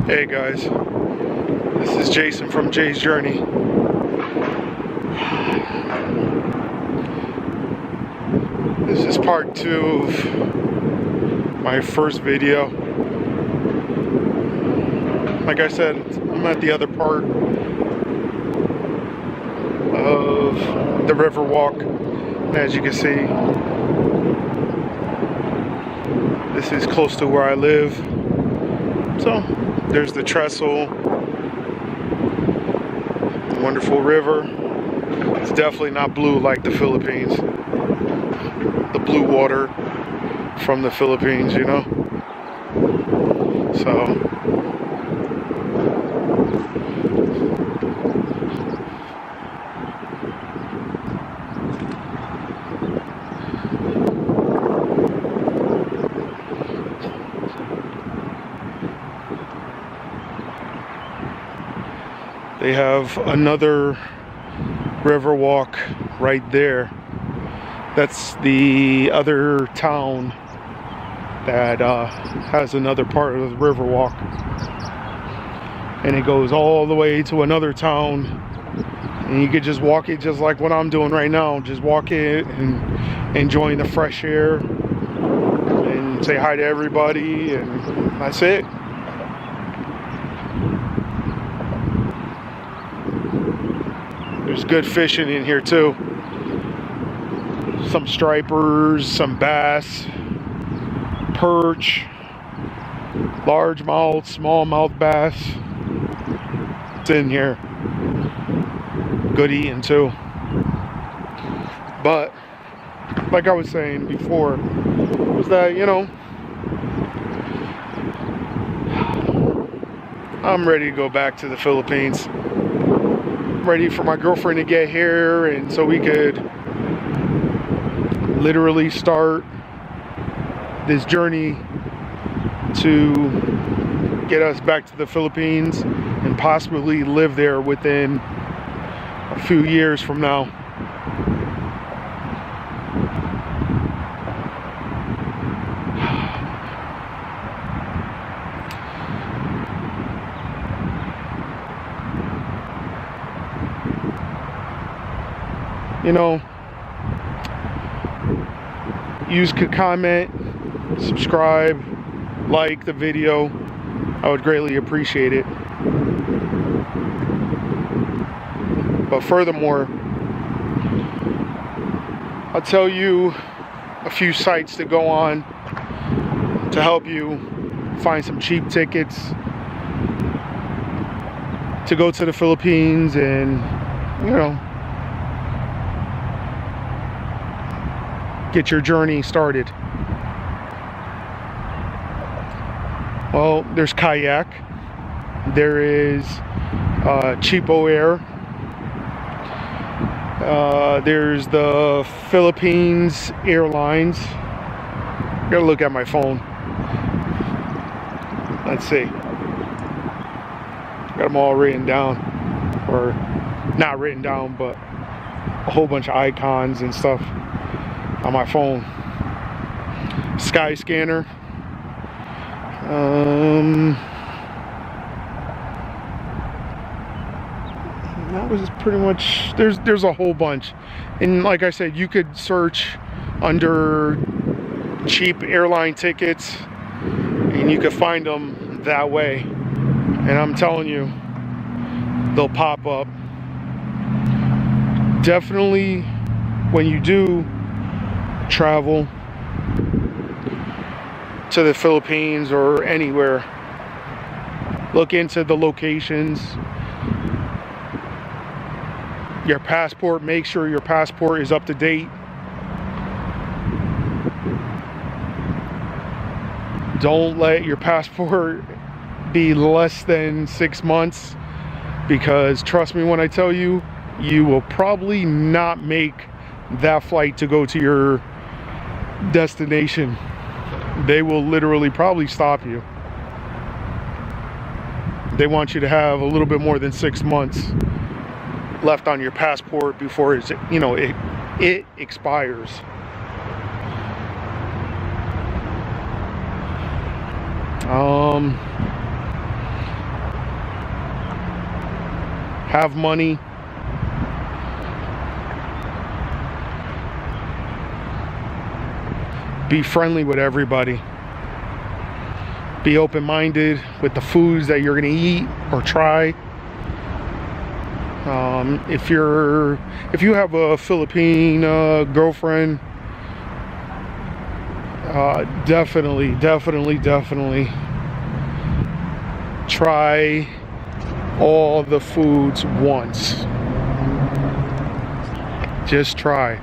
Hey guys, this is Jason from Jay's Journey. This is part 2 of my first video. Like I said, I'm at the other part of the river walk. And as you can see, this is close to where I live. So there's the trestle, wonderful river. It's definitely not blue like the Philippines. The blue water from the Philippines, you know? So they have another river walk right there. That's the other town that has another part of the river walk. And it goes all the way to another town. And you could just walk it just like what I'm doing right now. Just walk it and enjoying the fresh air. And say hi to everybody. And that's it. There's good fishing in here too. Some stripers, some bass, perch, largemouth, smallmouth bass. It's in here. Good eating too. But like I was saying before, was that, you know, I'm ready to go back to the Philippines. Ready for my girlfriend to get here, and so we could literally start this journey to get us back to the Philippines and possibly live there within a few years from now. You know, you could comment, subscribe, like the video. I would greatly appreciate it. But furthermore, I'll tell you a few sites to go on to help you find some cheap tickets to go to the Philippines and, you know, get your journey started. Well, there's kayak, there is cheapo air, there's the Philippines Airlines. Gotta look at my phone. Let's see. Got them all written down, or not written down, but a whole bunch of icons and stuff on my phone. Sky Scanner. That was pretty much, there's a whole bunch. And like I said, you could search under cheap airline tickets and you could find them that way. And I'm telling you, they'll pop up. Definitely when you do travel to the Philippines or anywhere, look into the locations. Your passport, make sure your passport is up to date. Don't let your passport be less than 6 months, because trust me when I tell you, you will probably not make that flight to go to your destination. They will literally probably stop you. They want you to have a little bit more than 6 months left on your passport before it's, you know, it expires. have money. Be friendly with everybody. Be open-minded with the foods that you're gonna eat or try. If you have a Philippine girlfriend, definitely try all the foods once. Just try.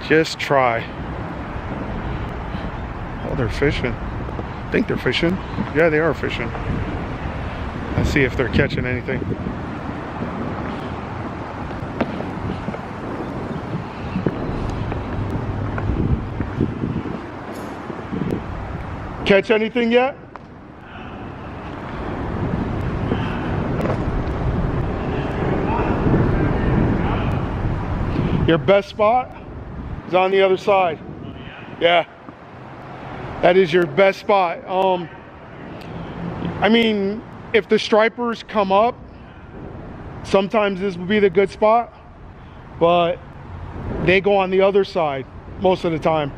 Just try. Oh, they're fishing. I think they're fishing. Yeah, they are fishing. Let's see if they're catching anything. Catch anything yet? Your best spot is on the other side. Yeah. That is your best spot. I mean, if the stripers come up, sometimes this would be the good spot, but they go on the other side most of the time.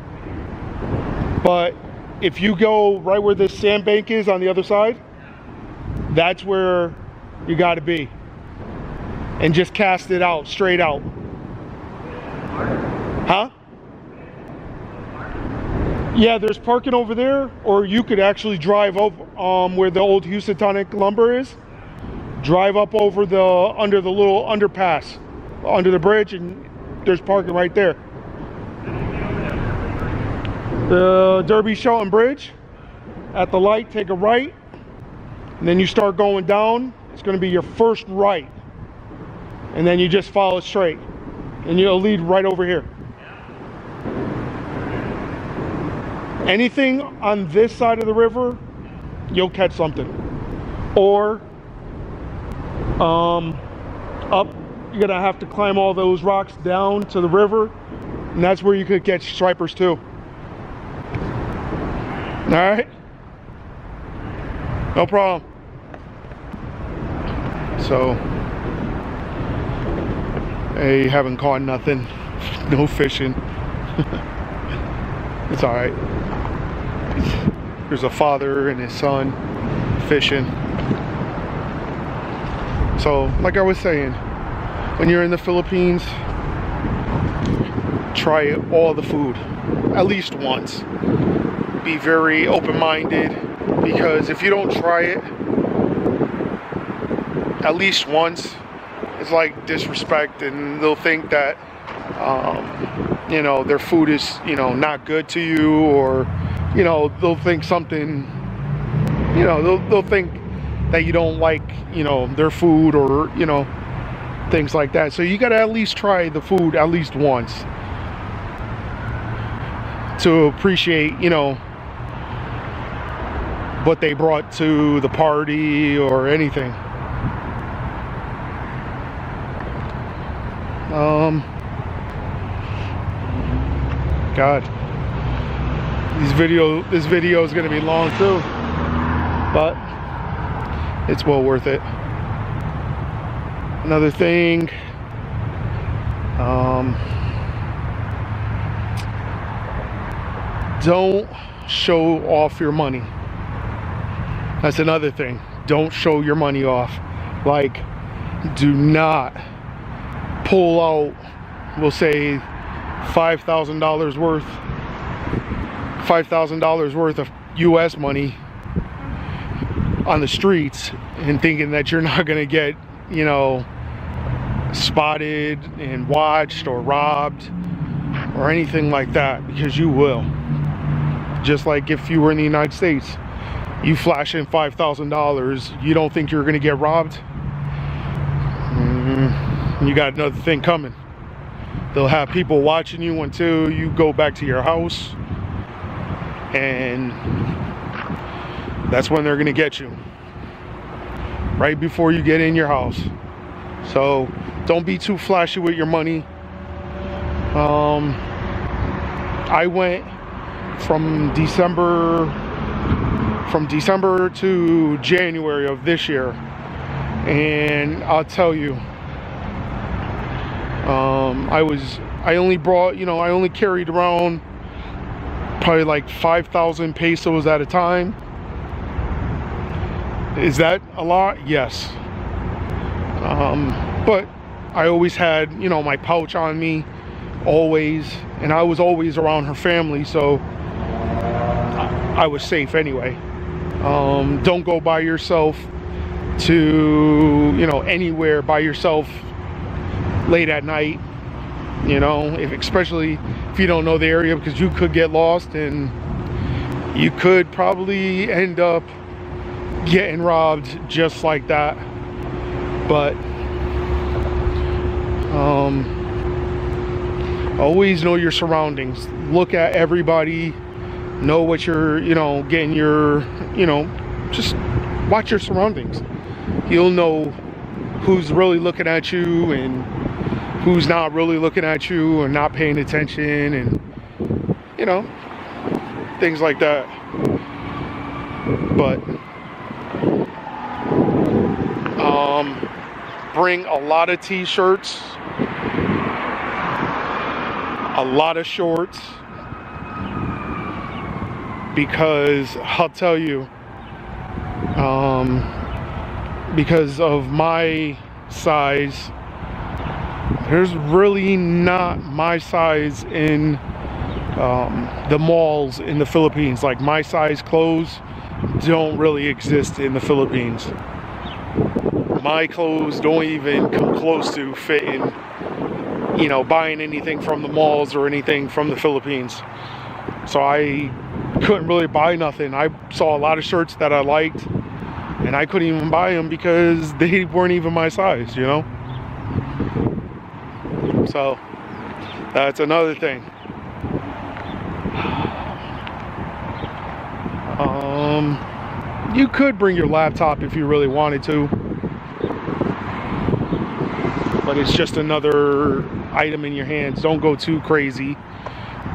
But if you go right where this sandbank is on the other side, that's where you got to be. And just cast it out, straight out. Huh? Yeah, there's parking over there, or you could actually drive up where the old Housatonic lumber is. Drive up over under the little underpass, under the bridge, and there's parking right there. The Derby Shelton Bridge, at the light, take a right, and then you start going down. It's going to be your first right, and then you just follow straight, and you'll lead right over here. Anything on this side of the river, you'll catch something. Or up, you're gonna have to climb all those rocks down to the river, and that's where you could catch stripers too. All right, no problem. So I haven't caught nothing, no fishing. It's all right. There's a father and his son fishing. So, like I was saying, when you're in the Philippines, try all the food at least once. Be very open-minded, because if you don't try it at least once, it's like disrespect, and they'll think that you know, their food is, you know, not good to you, or, you know, they'll think something, you know, they'll think that you don't like, you know, their food, or, you know, things like that. So you got to at least try the food at least once to appreciate, you know, what they brought to the party or anything. God, this video is gonna be long too, but it's well worth it. Another thing, don't show off your money. That's another thing. Don't show your money off. Like, do not pull out, we'll say, $5,000 worth of US money on the streets and thinking that you're not gonna get, you know, spotted and watched or robbed or anything like that, because you will. Just like if you were in the United States, you flash in $5,000, you don't think you're gonna get robbed? You got another thing coming. They'll have people watching you until you go back to your house, and that's when they're gonna get you, right before you get in your house. So don't be too flashy with your money. I went from December to January of this year, And I'll tell you, I only brought, I only carried around probably like 5,000 pesos at a time. Is that a lot? Yes. But I always had, my pouch on me, always, and I was always around her family, so I was safe anyway. Don't go by yourself to, anywhere by yourself late at night, especially if you don't know the area, because you could get lost and you could probably end up getting robbed just like that. But always know your surroundings. Look at everybody. Know what you're, getting your, just watch your surroundings. You'll know who's really looking at you and who's not really looking at you and not paying attention, and things like that. But bring a lot of t-shirts, a lot of shorts, because I'll tell you, because of my size, there's really not my size in the malls in the Philippines. Like, my size clothes don't really exist in the Philippines. My clothes don't even come close to fitting, buying anything from the malls or anything from the Philippines. So I couldn't really buy nothing. I saw a lot of shirts that I liked, and I couldn't even buy them because they weren't even my size, So that's another thing. You could bring your laptop if you really wanted to, but it's just another item in your hands. Don't go too crazy.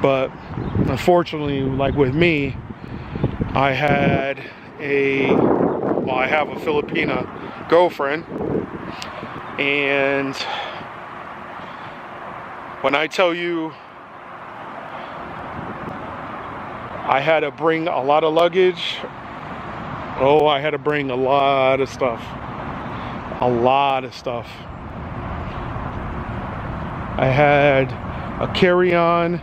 But unfortunately, like with me, I have a Filipina girlfriend, and when I tell you I had to bring a lot of luggage, I had to bring a lot of stuff. I had a carry-on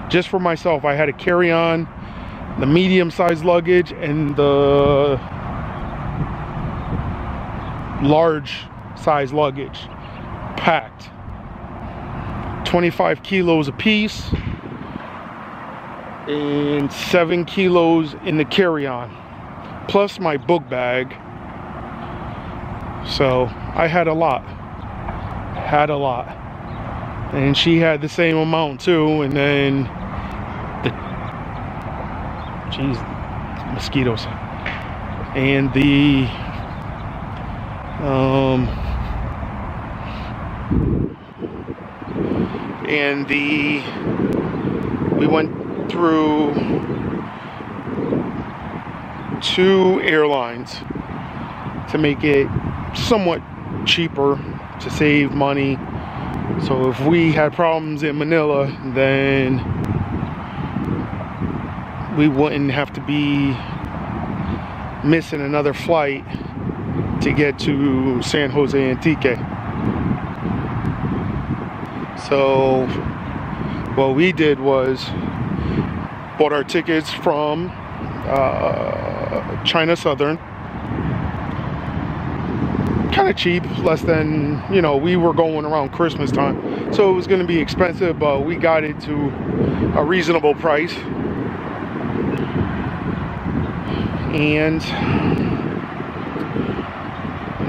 just for myself. I had a carry-on, the medium-sized luggage, and the large-size luggage packed. 25 kilos a piece and 7 kilos in the carry-on, plus my book bag. So I had a lot. And she had the same amount too. And then mosquitoes. And we went through 2 airlines to make it somewhat cheaper, to save money. So if we had problems in Manila, then we wouldn't have to be missing another flight to get to San Jose Antique. So what we did was bought our tickets from China Southern, kind of cheap, less than, we were going around Christmas time, so it was going to be expensive, but we got it to a reasonable price. And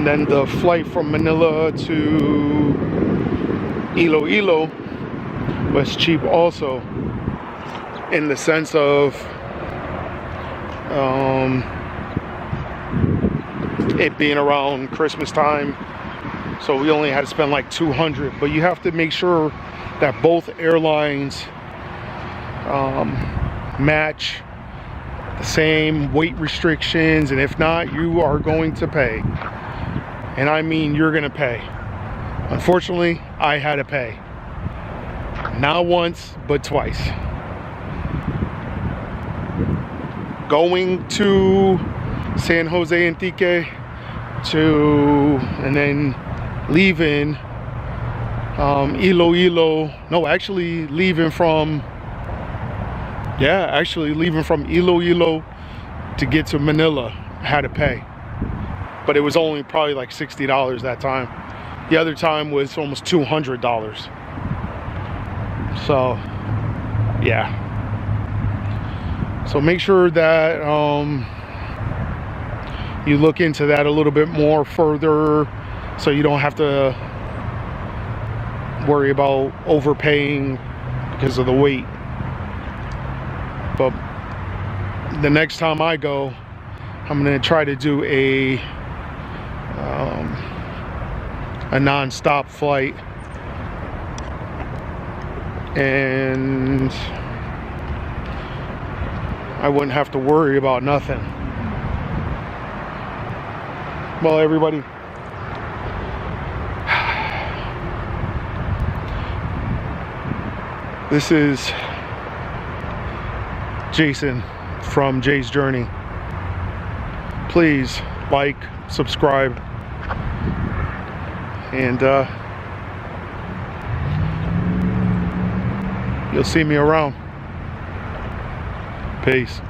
then the flight from Manila to Iloilo was cheap also, in the sense of it being around Christmas time, so we only had to spend like $200. But you have to make sure that both airlines match the same weight restrictions, and if not, you are going to pay. And I mean, you're gonna pay. Unfortunately, I had to pay. Not once, but twice. Going to San Jose Antique and then leaving Iloilo. No, actually leaving from Iloilo to get to Manila. I had to pay. But it was only probably like $60 that time. The other time was almost $200. So, yeah. So make sure that you look into that a little bit more further, so you don't have to worry about overpaying because of the wait. But the next time I go, I'm gonna try to do a non-stop flight, and I wouldn't have to worry about nothing. Well, everybody, this is Jason from Jay's Journey. Please like, subscribe, and you'll see me around. Peace.